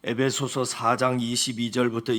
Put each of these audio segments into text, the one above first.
에베소서 4장 22절부터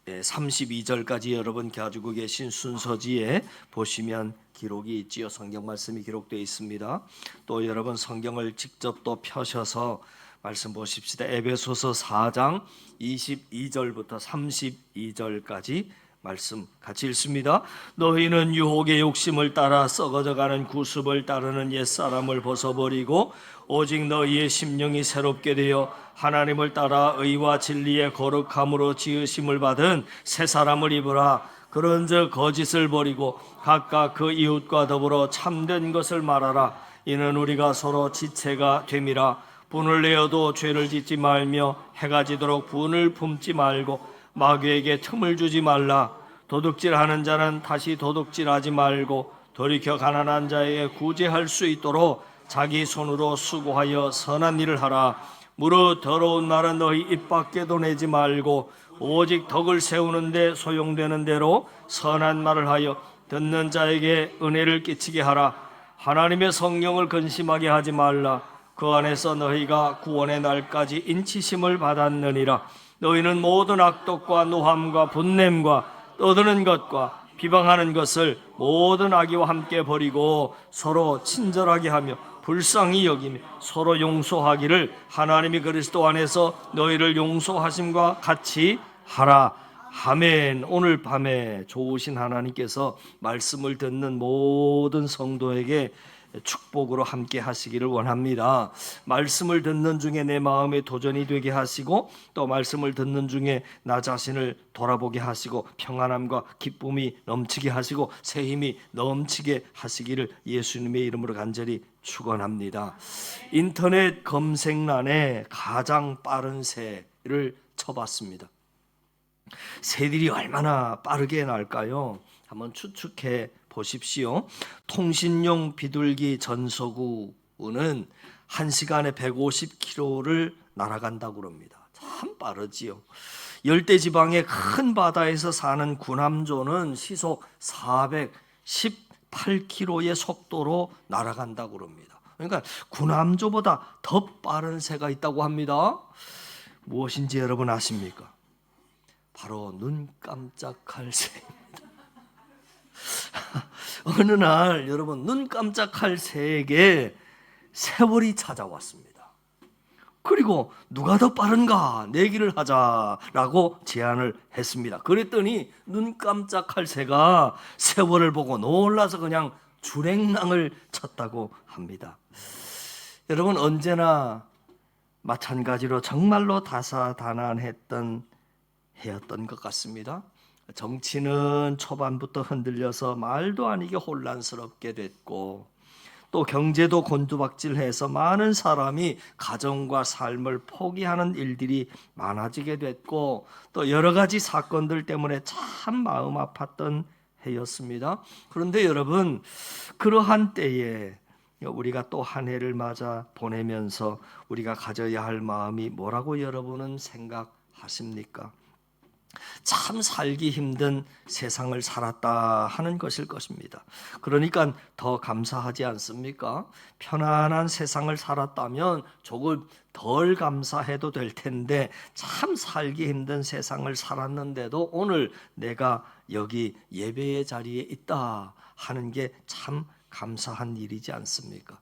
32절까지 여러분 가지고 계신 순서지에 보시면 기록이 있지요. 성경 말씀이 기록되어 있습니다. 또 여러분 성경을 직접 또 펴셔서 말씀 보십시다. 에베소서 4장 22절부터 32절까지 말씀 같이 읽습니다. 너희는 유혹의 욕심을 따라 썩어져가는 구습을 따르는 옛사람을 벗어버리고 오직 너희의 심령이 새롭게 되어 하나님을 따라 의와 진리의 거룩함으로 지으심을 받은 새 사람을 입으라. 그런즉 거짓을 버리고 각각 그 이웃과 더불어 참된 것을 말하라. 이는 우리가 서로 지체가 됨이라. 분을 내어도 죄를 짓지 말며 해가 지도록 분을 품지 말고 마귀에게 틈을 주지 말라. 도둑질하는 자는 다시 도둑질하지 말고 돌이켜 가난한 자에게 구제할 수 있도록 자기 손으로 수고하여 선한 일을 하라. 무릇 더러운 말은 너희 입 밖에도 내지 말고 오직 덕을 세우는데 소용되는 대로 선한 말을 하여 듣는 자에게 은혜를 끼치게 하라. 하나님의 성령을 근심하게 하지 말라. 그 안에서 너희가 구원의 날까지 인치심을 받았느니라. 너희는 모든 악독과 노함과 분냄과 떠드는 것과 비방하는 것을 모든 악의와 함께 버리고 서로 친절하게 하며 불쌍히 여기며 서로 용서하기를 하나님이 그리스도 안에서 너희를 용서하심과 같이 하라. 아멘. 오늘 밤에 좋으신 하나님께서 말씀을 듣는 모든 성도에게 축복으로 함께 하시기를 원합니다. 말씀을 듣는 중에 내 마음에 도전이 되게 하시고 또 말씀을 듣는 중에 나 자신을 돌아보게 하시고 평안함과 기쁨이 넘치게 하시고 새 힘이 넘치게 하시기를 예수님의 이름으로 간절히 축원합니다. 인터넷 검색란에 가장 빠른 새를 쳐봤습니다. 새들이 얼마나 빠르게 날까요? 한번 추측해 보십시오. 통신용 비둘기 전서구는 1시간에 150km를 날아간다고 합니다. 참 빠르지요. 열대지방의 큰 바다에서 사는 군함조는 시속 418km의 속도로 날아간다고 합니다. 그러니까 군함조보다 더 빠른 새가 있다고 합니다. 무엇인지 여러분 아십니까? 바로 눈 깜짝할 새입니다. 어느 날 여러분 눈 깜짝할 새에게 세월이 찾아왔습니다. 그리고 누가 더 빠른가 내기를 하자라고 제안을 했습니다. 그랬더니 눈 깜짝할 새가 세월을 보고 놀라서 그냥 주랭랑을 쳤다고 합니다. 여러분 언제나 마찬가지로 정말로 다사다난했던 해였던 것 같습니다. 정치는 초반부터 흔들려서 말도 아니게 혼란스럽게 됐고 또 경제도 곤두박질해서 많은 사람이 가정과 삶을 포기하는 일들이 많아지게 됐고 또 여러 가지 사건들 때문에 참 마음 아팠던 해였습니다. 그런데 여러분 그러한 때에 우리가 또 한 해를 맞아 보내면서 우리가 가져야 할 마음이 뭐라고 여러분은 생각하십니까? 참 살기 힘든 세상을 살았다 하는 것일 것입니다. 그러니까 더 감사하지 않습니까? 편안한 세상을 살았다면 조금 덜 감사해도 될 텐데 참 살기 힘든 세상을 살았는데도 오늘 내가 여기 예배의 자리에 있다 하는 게 참 감사한 일이지 않습니까?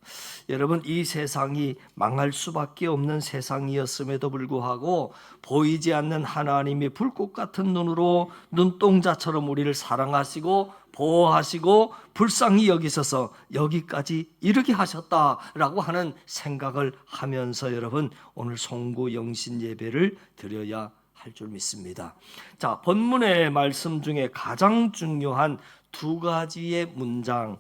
여러분 이 세상이 망할 수밖에 없는 세상이었음에도 불구하고 보이지 않는 하나님이 불꽃 같은 눈으로 눈동자처럼 우리를 사랑하시고 보호하시고 불쌍히 여기셔서 여기까지 이르게 하셨다라고 하는 생각을 하면서 여러분 오늘 송구 영신 예배를 드려야 할 줄 믿습니다. 자, 본문의 말씀 중에 가장 중요한 두 가지의 문장을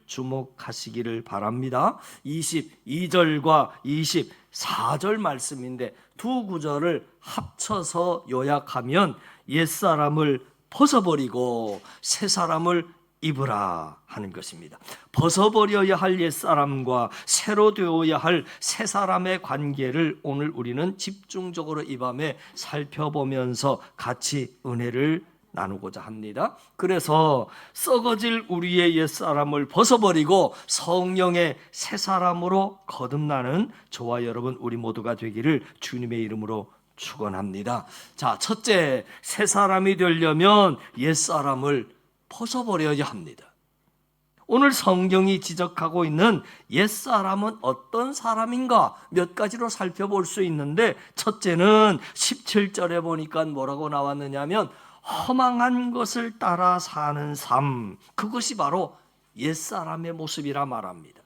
주목하시기를 바랍니다. 22절과 24절 말씀인데 두 구절을 합쳐서 요약하면 옛사람을 벗어버리고 새 사람을 입으라 하는 것입니다. 벗어버려야 할 옛사람과 새로 되어야 할 새 사람의 관계를 오늘 우리는 집중적으로 이 밤에 살펴보면서 같이 은혜를 나누고자 합니다. 그래서 썩어질 우리의 옛사람을 벗어버리고 성령의 새 사람으로 거듭나는 저와 여러분 우리 모두가 되기를 주님의 이름으로 축원합니다. 자, 첫째, 새 사람이 되려면 옛사람을 벗어버려야 합니다. 오늘 성경이 지적하고 있는 옛사람은 어떤 사람인가 몇 가지로 살펴볼 수 있는데, 첫째는 17절에 보니까 뭐라고 나왔느냐면 허망한 것을 따라 사는 삶, 그것이 바로 옛사람의 모습이라 말합니다.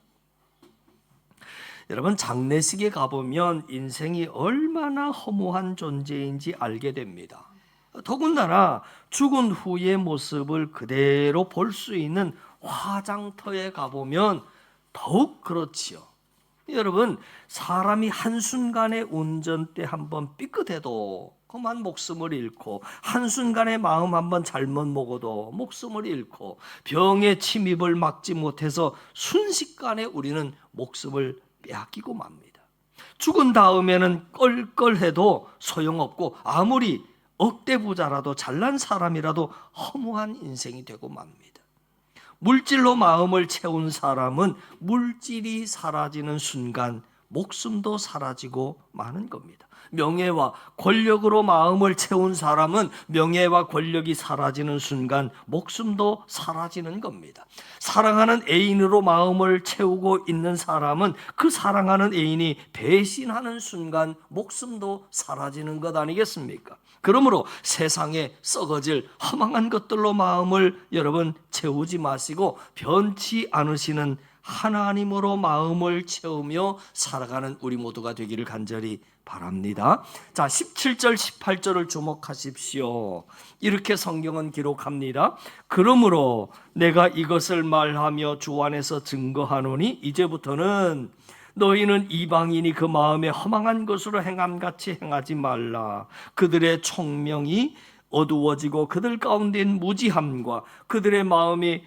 여러분, 장례식에 가보면 인생이 얼마나 허무한 존재인지 알게 됩니다. 더군다나 죽은 후의 모습을 그대로 볼 수 있는 화장터에 가보면 더욱 그렇지요. 여러분, 사람이 한순간의 운전대 한번 삐끗해도 그만 목숨을 잃고, 한순간에 마음 한번 잘못 먹어도 목숨을 잃고, 병의 침입을 막지 못해서 순식간에 우리는 목숨을 빼앗기고 맙니다. 죽은 다음에는 껄껄해도 소용없고, 아무리 억대 부자라도 잘난 사람이라도 허무한 인생이 되고 맙니다. 물질로 마음을 채운 사람은 물질이 사라지는 순간 목숨도 사라지고 마는 겁니다. 명예와 권력으로 마음을 채운 사람은 명예와 권력이 사라지는 순간 목숨도 사라지는 겁니다. 사랑하는 애인으로 마음을 채우고 있는 사람은 그 사랑하는 애인이 배신하는 순간 목숨도 사라지는 것 아니겠습니까? 그러므로 세상에 썩어질 허망한 것들로 마음을 여러분 채우지 마시고, 변치 않으시는 하나님으로 마음을 채우며 살아가는 우리 모두가 되기를 간절히 바랍니다. 자, 17절 18절을 주목하십시오. 이렇게 성경은 기록합니다. 그러므로 내가 이것을 말하며 주 안에서 증거하노니 이제부터는 너희는 이방인이 그 마음에 허망한 것으로 행함같이 행하지 말라. 그들의 총명이 어두워지고 그들 가운데는 무지함과 그들의 마음이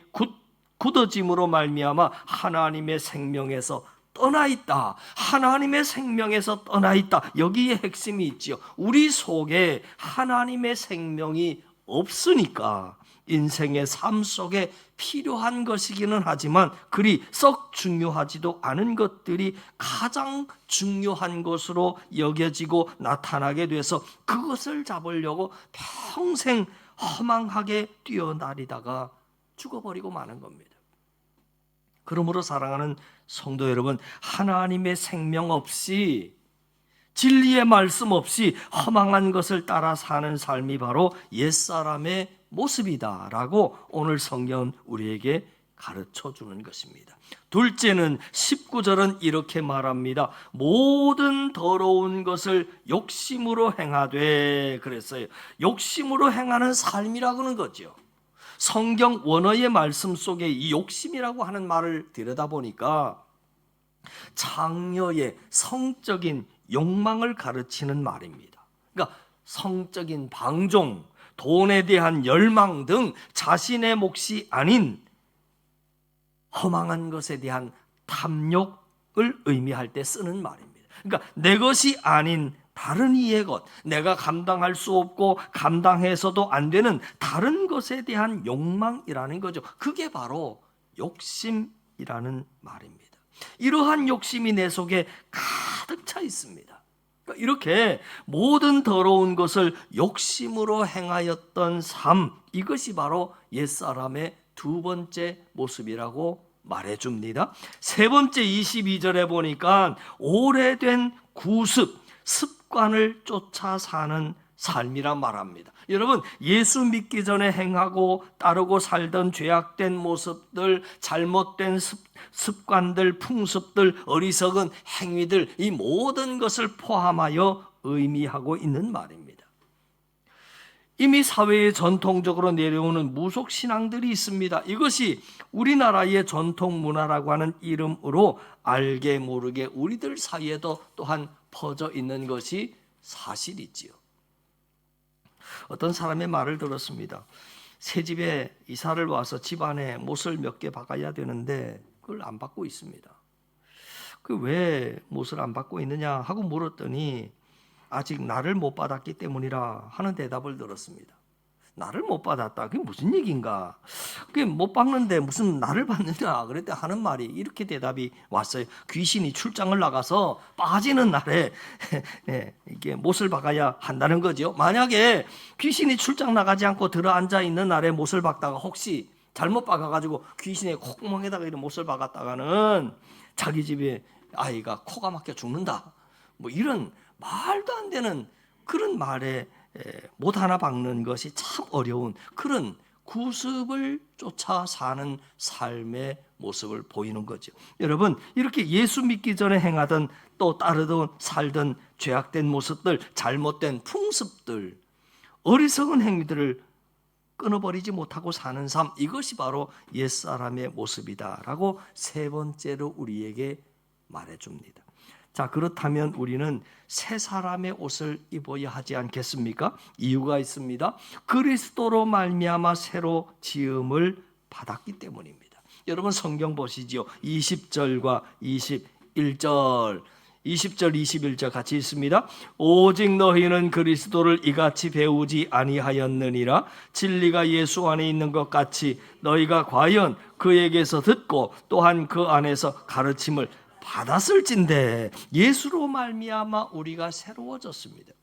굳어짐으로 말미암아 하나님의 생명에서 떠나 있다. 하나님의 생명에서 떠나 있다. 여기에 핵심이 있지요. 우리 속에 하나님의 생명이 없으니까 인생의 삶 속에 필요한 것이기는 하지만 그리 썩 중요하지도 않은 것들이 가장 중요한 것으로 여겨지고 나타나게 돼서 그것을 잡으려고 평생 허망하게 뛰어다니다가 죽어버리고 마는 겁니다. 그러므로 사랑하는 성도 여러분, 하나님의 생명 없이, 진리의 말씀 없이 허망한 것을 따라 사는 삶이 바로 옛사람의 모습이다라고 오늘 성경은 우리에게 가르쳐 주는 것입니다. 둘째는 19절은 이렇게 말합니다. 모든 더러운 것을 욕심으로 행하되, 그랬어요. 욕심으로 행하는 삶이라고는 거죠. 성경 원어의 말씀 속에 이 욕심이라고 하는 말을 들여다보니까 창녀의 성적인 욕망을 가르치는 말입니다. 그러니까 성적인 방종, 돈에 대한 열망 등 자신의 몫이 아닌 허망한 것에 대한 탐욕을 의미할 때 쓰는 말입니다. 그러니까 내 것이 아닌 다른 이의 것, 내가 감당할 수 없고 감당해서도 안 되는 다른 것에 대한 욕망이라는 거죠. 그게 바로 욕심이라는 말입니다. 이러한 욕심이 내 속에 가득 차 있습니다. 그러니까 이렇게 모든 더러운 것을 욕심으로 행하였던 삶, 이것이 바로 옛사람의 두 번째 모습이라고 말해줍니다. 세 번째 22절에 보니까 오래된 구습, 습관을 쫓아 사는 삶이란 말합니다. 여러분, 예수 믿기 전에 행하고 따르고 살던 죄악된 모습들, 잘못된 습관들, 풍습들, 어리석은 행위들, 이 모든 것을 포함하여 의미하고 있는 말입니다. 이미 사회에 전통적으로 내려오는 무속신앙들이 있습니다. 이것이 우리나라의 전통 문화라고 하는 이름으로 알게 모르게 우리들 사이에도 또한 퍼져 있는 것이 사실이지요. 어떤 사람의 말을 들었습니다. 새 집에 이사를 와서 집안에 못을 몇 개 박아야 되는데 그걸 안 박고 있습니다. 그 왜 못을 안 박고 있느냐 하고 물었더니 아직 날을 못 받았기 때문이라 하는 대답을 들었습니다. 나를 못 받았다. 그게 무슨 얘기인가? 그게 못 받는데 무슨 나를 받느냐? 그랬더니 하는 말이 이렇게 대답이 왔어요. 귀신이 출장을 나가서 빠지는 날에 이게 못을 박아야 한다는 거죠. 만약에 귀신이 출장 나가지 않고 들어앉아 있는 날에 못을 박다가 혹시 잘못 박아가지고 귀신의 콧구멍에다가 이런 못을 박았다가는 자기 집에 아이가 코가 막혀 죽는다. 뭐 이런 말도 안 되는 그런 말에 못 하나 박는 것이 참 어려운 그런 구습을 쫓아 사는 삶의 모습을 보이는 거죠. 여러분, 이렇게 예수 믿기 전에 행하던 또 따르던 살던 죄악된 모습들, 잘못된 풍습들, 어리석은 행위들을 끊어버리지 못하고 사는 삶, 이것이 바로 옛사람의 모습이다라고 세 번째로 우리에게 말해줍니다. 자, 그렇다면 우리는 새 사람의 옷을 입어야 하지 않겠습니까? 이유가 있습니다. 그리스도로 말미암아 새로 지음을 받았기 때문입니다. 여러분 성경 보시지요. 20절과 21절 20절 21절 같이 있습니다. 오직 너희는 그리스도를 이같이 배우지 아니하였느니라. 진리가 예수 안에 있는 것 같이 너희가 과연 그에게서 듣고 또한 그 안에서 가르침을 받았을진데 예수로 말미암아 우리가 새로워졌습니다.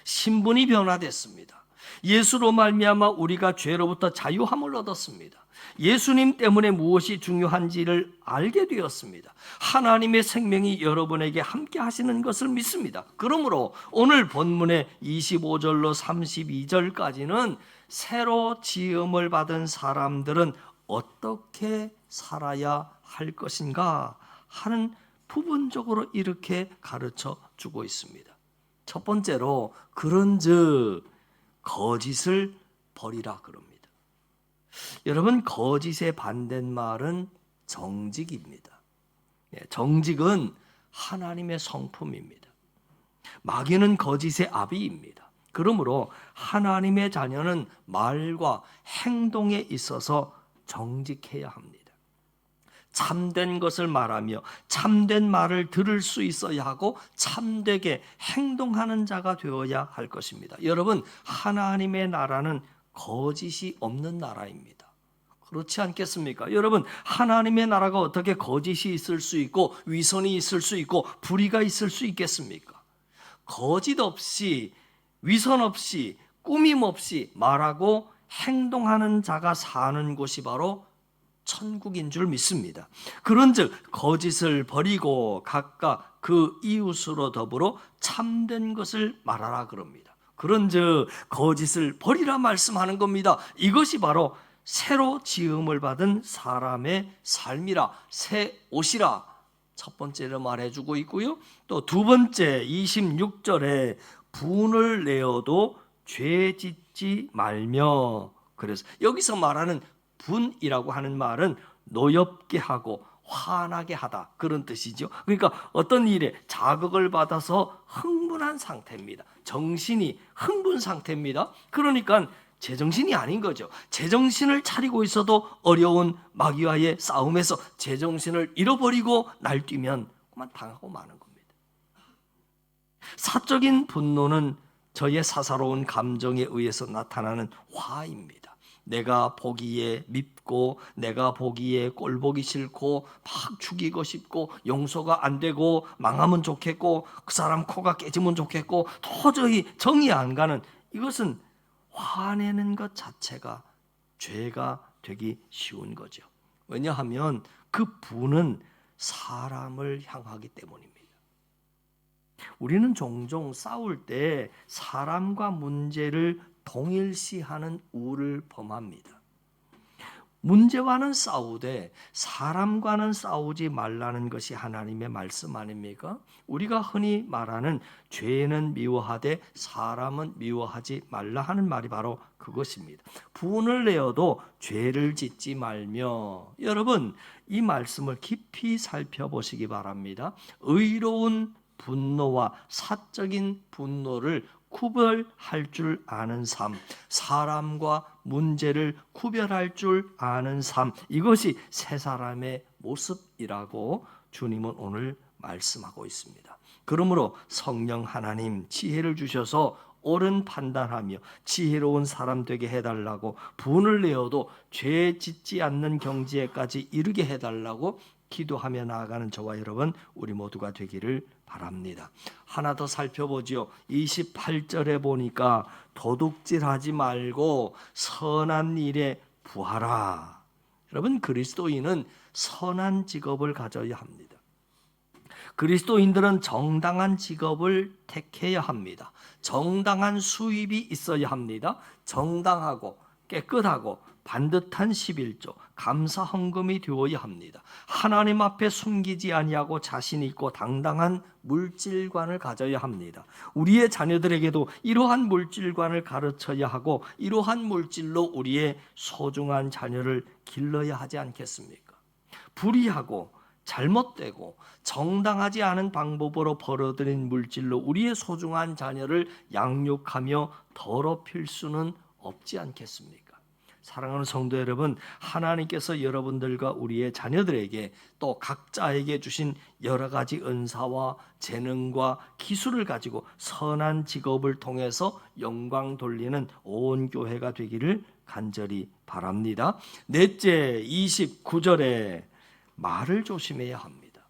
신분이 변화됐습니다. 예수로 말미암아 우리가 죄로부터 자유함을 얻었습니다. 예수님 때문에 무엇이 중요한지를 알게 되었습니다. 하나님의 생명이 여러분에게 함께 하시는 것을 믿습니다. 그러므로 오늘 본문의 25절로 32절까지는 새로 지음을 받은 사람들은 어떻게 살아야 할 것인가 하는 부분적으로 이렇게 가르쳐 주고 있습니다. 첫 번째로 그런즉 거짓을 버리라 그럽니다. 여러분, 거짓의 반대말은 정직입니다. 정직은 하나님의 성품입니다. 마귀는 거짓의 아비입니다. 그러므로 하나님의 자녀는 말과 행동에 있어서 정직해야 합니다. 참된 것을 말하며 참된 말을 들을 수 있어야 하고 참되게 행동하는 자가 되어야 할 것입니다. 여러분, 하나님의 나라는 거짓이 없는 나라입니다. 그렇지 않겠습니까? 여러분, 하나님의 나라가 어떻게 거짓이 있을 수 있고 위선이 있을 수 있고 불의가 있을 수 있겠습니까? 거짓 없이 위선 없이 꾸밈 없이 말하고 행동하는 자가 사는 곳이 바로 천국인 줄 믿습니다. 그런즉 거짓을 버리고 각각 그 이웃으로 더불어 참된 것을 말하라 그럽니다. 그런즉 거짓을 버리라 말씀하는 겁니다. 이것이 바로 새로 지음을 받은 사람의 삶이라, 새 옷이라 첫 번째로 말해주고 있고요. 또 두 번째 26절에 분을 내어도 죄 짓지 말며, 그래서 여기서 말하는 분이라고 하는 말은 노엽게 하고 화나게 하다, 그런 뜻이죠. 그러니까 어떤 일에 자극을 받아서 흥분한 상태입니다. 정신이 흥분 상태입니다. 그러니까 제정신이 아닌 거죠. 제정신을 차리고 있어도 어려운 마귀와의 싸움에서 제정신을 잃어버리고 날뛰면 그만 당하고 마는 겁니다. 사적인 분노는 저의 사사로운 감정에 의해서 나타나는 화입니다. 내가 보기에 밉고 내가 보기에 꼴보기 싫고 막 죽이고 싶고 용서가 안 되고 망하면 좋겠고 그 사람 코가 깨지면 좋겠고 도저히 정이 안 가는, 이것은 화내는 것 자체가 죄가 되기 쉬운 거죠. 왜냐하면 그 분은 사람을 향하기 때문입니다. 우리는 종종 싸울 때 사람과 문제를 동일시하는 우를 범합니다. 문제와는 싸우되 사람과는 싸우지 말라는 것이 하나님의 말씀 아닙니까? 우리가 흔히 말하는 죄는 미워하되 사람은 미워하지 말라 하는 말이 바로 그것입니다. 분을 내어도 죄를 짓지 말며, 여러분 이 말씀을 깊이 살펴보시기 바랍니다. 의로운 분노와 사적인 분노를 구별할 줄 아는 삶, 사람과 문제를 구별할 줄 아는 삶, 이것이 새 사람의 모습이라고 주님은 오늘 말씀하고 있습니다. 그러므로 성령 하나님 지혜를 주셔서 옳은 판단하며 지혜로운 사람 되게 해달라고 분을 내어도 죄 짓지 않는 경지에까지 이르게 해달라고 기도하며 나아가는 저와 여러분 우리 모두가 되기를 바랍니다. 하나 더 살펴보죠. 28절에 보니까 도둑질하지 말고 선한 일에 부하라. 여러분, 그리스도인은 선한 직업을 가져야 합니다. 그리스도인들은 정당한 직업을 택해야 합니다. 정당한 수입이 있어야 합니다. 정당하고 깨끗하고 반듯한 11조 감사 헌금이 되어야 합니다. 하나님 앞에 숨기지 아니하고 자신 있고 당당한 물질관을 가져야 합니다. 우리의 자녀들에게도 이러한 물질관을 가르쳐야 하고 이러한 물질로 우리의 소중한 자녀를 길러야 하지 않겠습니까? 불의하고 잘못되고 정당하지 않은 방법으로 벌어들인 물질로 우리의 소중한 자녀를 양육하며 더럽힐 수는 없지 않겠습니까? 사랑하는 성도 여러분, 하나님께서 여러분들과 우리의 자녀들에게 또 각자에게 주신 여러 가지 은사와 재능과 기술을 가지고 선한 직업을 통해서 영광 돌리는 온 교회가 되기를 간절히 바랍니다. 넷째, 29절에 말을 조심해야 합니다.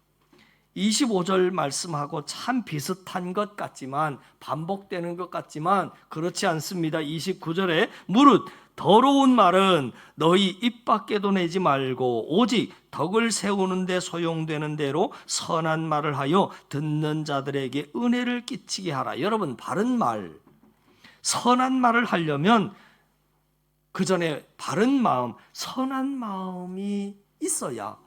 25절 말씀하고 참 비슷한 것 같지만 반복되는 것 같지만 그렇지 않습니다. 29절에 무릇 더러운 말은 너희 입 밖에도 내지 말고 오직 덕을 세우는 데 소용되는 대로 선한 말을 하여 듣는 자들에게 은혜를 끼치게 하라. 여러분, 바른 말, 선한 말을 하려면 그 전에 바른 마음, 선한 마음이 있어야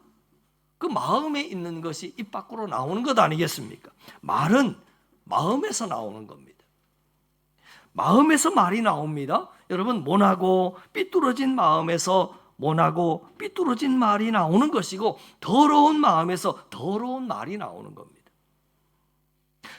그 마음에 있는 것이 입 밖으로 나오는 것 아니겠습니까? 말은 마음에서 나오는 겁니다. 마음에서 말이 나옵니다. 여러분, 모나고 삐뚤어진 마음에서 모나고 삐뚤어진 말이 나오는 것이고 더러운 마음에서 더러운 말이 나오는 겁니다.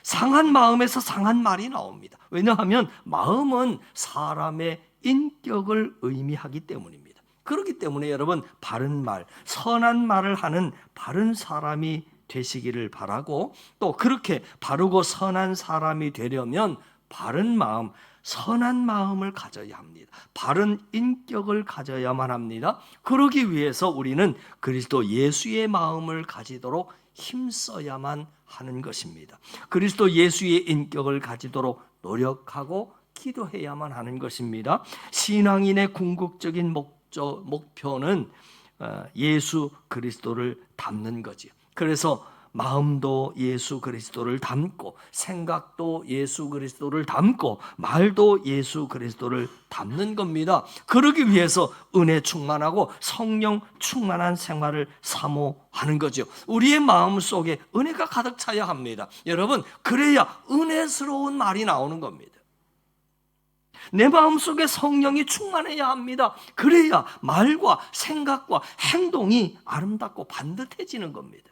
상한 마음에서 상한 말이 나옵니다. 왜냐하면 마음은 사람의 인격을 의미하기 때문입니다. 그렇기 때문에 여러분, 바른 말, 선한 말을 하는 바른 사람이 되시기를 바라고, 또 그렇게 바르고 선한 사람이 되려면 바른 마음, 선한 마음을 가져야 합니다. 바른 인격을 가져야만 합니다. 그러기 위해서 우리는 그리스도 예수의 마음을 가지도록 힘써야만 하는 것입니다. 그리스도 예수의 인격을 가지도록 노력하고 기도해야만 하는 것입니다. 신앙인의 궁극적인 목표는 예수 그리스도를 닮는 거지요. 그래서 마음도 예수 그리스도를 닮고 생각도 예수 그리스도를 닮고 말도 예수 그리스도를 닮는 겁니다. 그러기 위해서 은혜 충만하고 성령 충만한 생활을 사모하는 거죠. 우리의 마음 속에 은혜가 가득 차야 합니다. 여러분, 그래야 은혜스러운 말이 나오는 겁니다. 내 마음속에 성령이 충만해야 합니다. 그래야 말과 생각과 행동이 아름답고 반듯해지는 겁니다.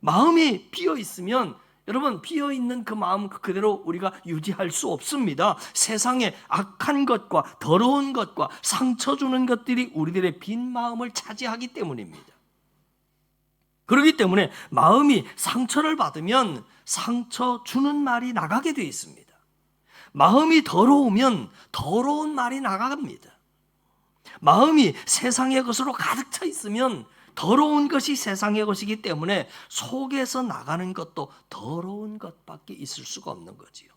마음이 비어 있으면 여러분, 비어 있는 그 마음 그대로 우리가 유지할 수 없습니다. 세상에 악한 것과 더러운 것과 상처 주는 것들이 우리들의 빈 마음을 차지하기 때문입니다. 그렇기 때문에 마음이 상처를 받으면 상처 주는 말이 나가게 되어 있습니다. 마음이 더러우면 더러운 말이 나갑니다. 마음이 세상의 것으로 가득 차 있으면 더러운 것이 세상의 것이기 때문에 속에서 나가는 것도 더러운 것밖에 있을 수가 없는 거지요.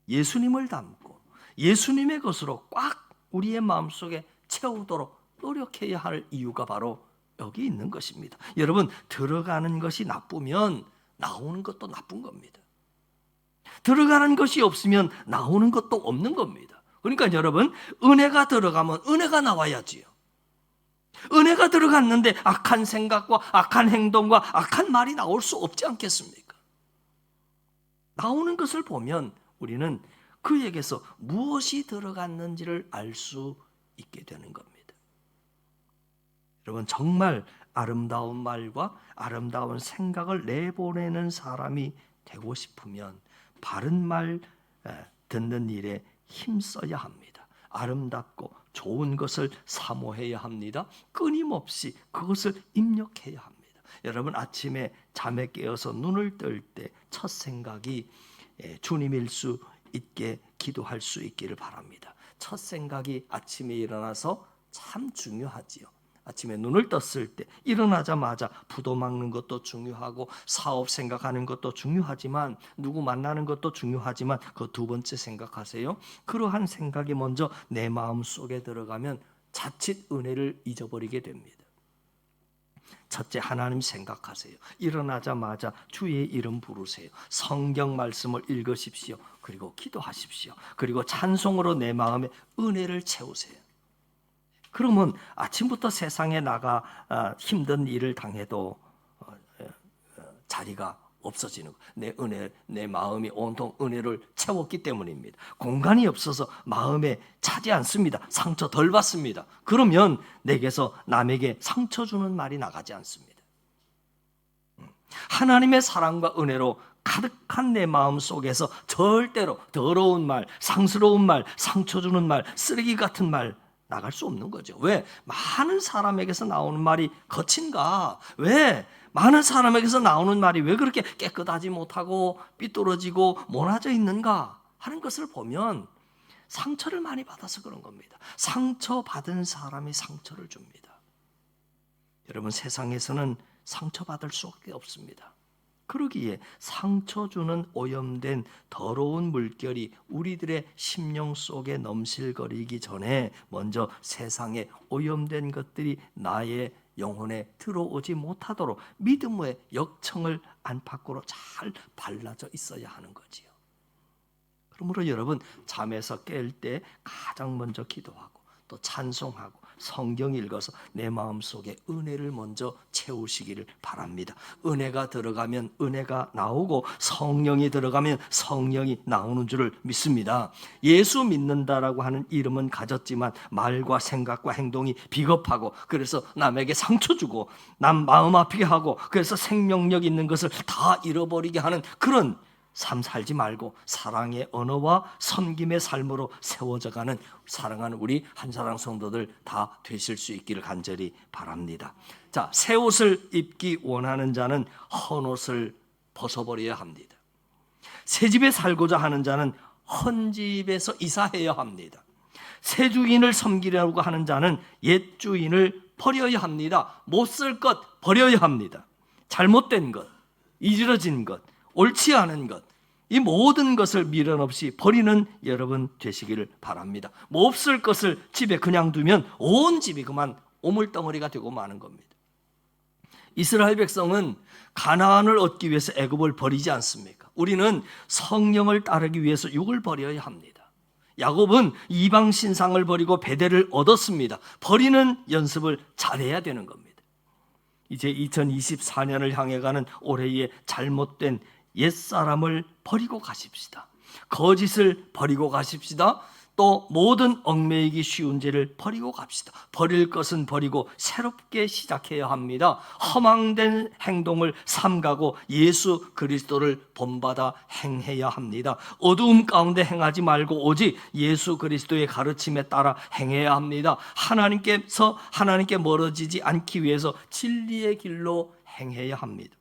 예수님을 닮고 예수님의 것으로 꽉 우리의 마음속에 채우도록 노력해야 할 이유가 바로 여기 있는 것입니다. 여러분, 들어가는 것이 나쁘면 나오는 것도 나쁜 겁니다. 들어가는 것이 없으면 나오는 것도 없는 겁니다. 그러니까 여러분, 은혜가 들어가면 은혜가 나와야지요. 은혜가 들어갔는데 악한 생각과 악한 행동과 악한 말이 나올 수 없지 않겠습니까? 나오는 것을 보면 우리는 그에게서 무엇이 들어갔는지를 알 수 있게 되는 겁니다. 여러분, 정말 아름다운 말과 아름다운 생각을 내보내는 사람이 되고 싶으면 바른 말 듣는 일에 힘써야 합니다. 아름답고 좋은 것을 사모해야 합니다. 끊임없이 그것을 입력해야 합니다. 여러분, 아침에 잠에 깨어서 눈을 뜰 때 첫 생각이 주님일 수 있게 기도할 수 있기를 바랍니다. 첫 생각이 아침에 일어나서 참 중요하지요. 아침에 눈을 떴을 때 일어나자마자 부도 막는 것도 중요하고 사업 생각하는 것도 중요하지만 누구 만나는 것도 중요하지만 그 두 번째 생각하세요. 그러한 생각이 먼저 내 마음 속에 들어가면 자칫 은혜를 잊어버리게 됩니다. 첫째, 하나님 생각하세요. 일어나자마자 주의 이름 부르세요. 성경 말씀을 읽으십시오. 그리고 기도하십시오. 그리고 찬송으로 내 마음에 은혜를 채우세요. 그러면 아침부터 세상에 나가 힘든 일을 당해도 자리가 없어지는 거예요. 내 마음이 온통 은혜를 채웠기 때문입니다. 공간이 없어서 마음에 차지 않습니다. 상처 덜 받습니다. 그러면 내게서 남에게 상처 주는 말이 나가지 않습니다. 하나님의 사랑과 은혜로 가득한 내 마음 속에서 절대로 더러운 말, 상스러운 말, 상처 주는 말, 쓰레기 같은 말 나갈 수 없는 거죠. 왜? 많은 사람에게서 나오는 말이 거친가? 왜? 많은 사람에게서 나오는 말이 왜 그렇게 깨끗하지 못하고 삐뚤어지고 모나져 있는가 하는 것을 보면 상처를 많이 받아서 그런 겁니다. 상처받은 사람이 상처를 줍니다. 여러분, 세상에서는 상처받을 수밖에 없습니다. 그러기에 상처 주는 오염된 더러운 물결이 우리들의 심령 속에 넘실거리기 전에 먼저 세상에 오염된 것들이 나의 영혼에 들어오지 못하도록 믿음의 역청을 안팎으로 잘 발라져 있어야 하는 거지요. 그러므로 여러분, 잠에서 깰 때 가장 먼저 기도하고 또 찬송하고 성경 읽어서 내 마음속에 은혜를 먼저 채우시기를 바랍니다. 은혜가 들어가면 은혜가 나오고 성령이 들어가면 성령이 나오는 줄을 믿습니다. 예수 믿는다라고 하는 이름은 가졌지만 말과 생각과 행동이 비겁하고 그래서 남에게 상처 주고 남 마음 아프게 하고 그래서 생명력 있는 것을 다 잃어버리게 하는 그런 삶 살지 말고 사랑의 언어와 섬김의 삶으로 세워져가는 사랑하는 우리 한사랑 성도들 다 되실 수 있기를 간절히 바랍니다. 자, 새 옷을 입기 원하는 자는 헌 옷을 벗어버려야 합니다. 새 집에 살고자 하는 자는 헌 집에서 이사해야 합니다. 새 주인을 섬기려고 하는 자는 옛 주인을 버려야 합니다. 못 쓸 것 버려야 합니다. 잘못된 것, 이지러진 것, 옳지 않은 것, 이 모든 것을 미련 없이 버리는 여러분 되시기를 바랍니다. 뭐 없을 것을 집에 그냥 두면 온 집이 그만 오물덩어리가 되고 마는 겁니다. 이스라엘 백성은 가나안을 얻기 위해서 애굽을 버리지 않습니까? 우리는 성령을 따르기 위해서 육을 버려야 합니다. 야곱은 이방 신상을 버리고 베델을 얻었습니다. 버리는 연습을 잘해야 되는 겁니다. 이제 2024년을 향해 가는 올해의 잘못된 옛사람을 버리고 가십시다. 거짓을 버리고 가십시다. 또 모든 얽매이기 쉬운 죄를 버리고 갑시다. 버릴 것은 버리고 새롭게 시작해야 합니다. 허망된 행동을 삼가고 예수 그리스도를 본받아 행해야 합니다. 어두움 가운데 행하지 말고 오직 예수 그리스도의 가르침에 따라 행해야 합니다. 하나님께 멀어지지 않기 위해서 진리의 길로 행해야 합니다.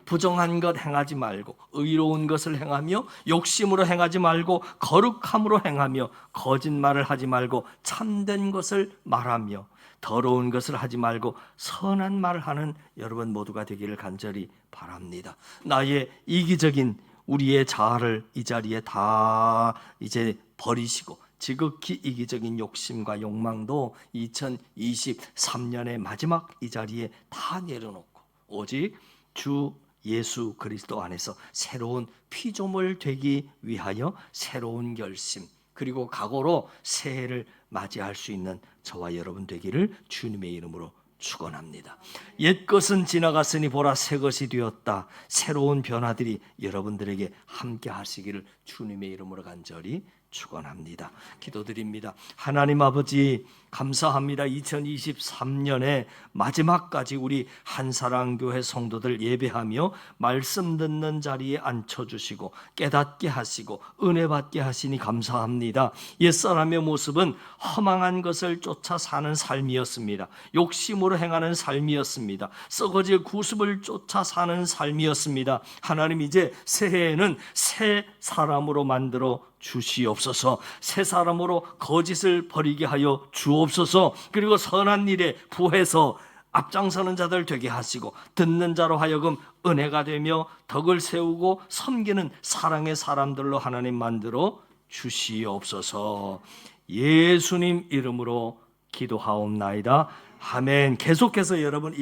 부정한 것 행하지 말고 의로운 것을 행하며 욕심으로 행하지 말고 거룩함으로 행하며 거짓말을 하지 말고 참된 것을 말하며 더러운 것을 하지 말고 선한 말을 하는 여러분 모두가 되기를 간절히 바랍니다. 나의 이기적인 우리의 자아를 이 자리에 다 이제 버리시고 지극히 이기적인 욕심과 욕망도 2023년의 마지막 이 자리에 다 내려놓고 오직 주 예수 그리스도 안에서 새로운 피조물 되기 위하여 새로운 결심 그리고 각오로 새해를 맞이할 수 있는 저와 여러분 되기를 주님의 이름으로 축원합니다. 옛것은 지나갔으니 보라 새것이 되었다. 새로운 변화들이 여러분들에게 함께 하시기를 주님의 이름으로 간절히 축원합니다. 기도드립니다. 하나님 아버지 감사합니다. 2023년의 마지막까지 우리 한사랑교회 성도들 예배하며 말씀 듣는 자리에 앉혀주시고 깨닫게 하시고 은혜 받게 하시니 감사합니다. 옛사람의 모습은 허망한 것을 쫓아 사는 삶이었습니다. 욕심으로 행하는 삶이었습니다. 썩어질 구습을 쫓아 사는 삶이었습니다. 하나님 이제 새해에는 새 사람으로 만들어 주시옵소서. 새 사람으로 거짓을 버리게 하여 주옵소서. 그리고 선한 일에 부해서 앞장서는 자들 되게 하시고 듣는 자로 하여금 은혜가 되며 덕을 세우고 섬기는 사랑의 사람들로 하나님 만들어 주시옵소서. 예수님 이름으로 기도하옵나이다. 아멘. 계속해서 여러분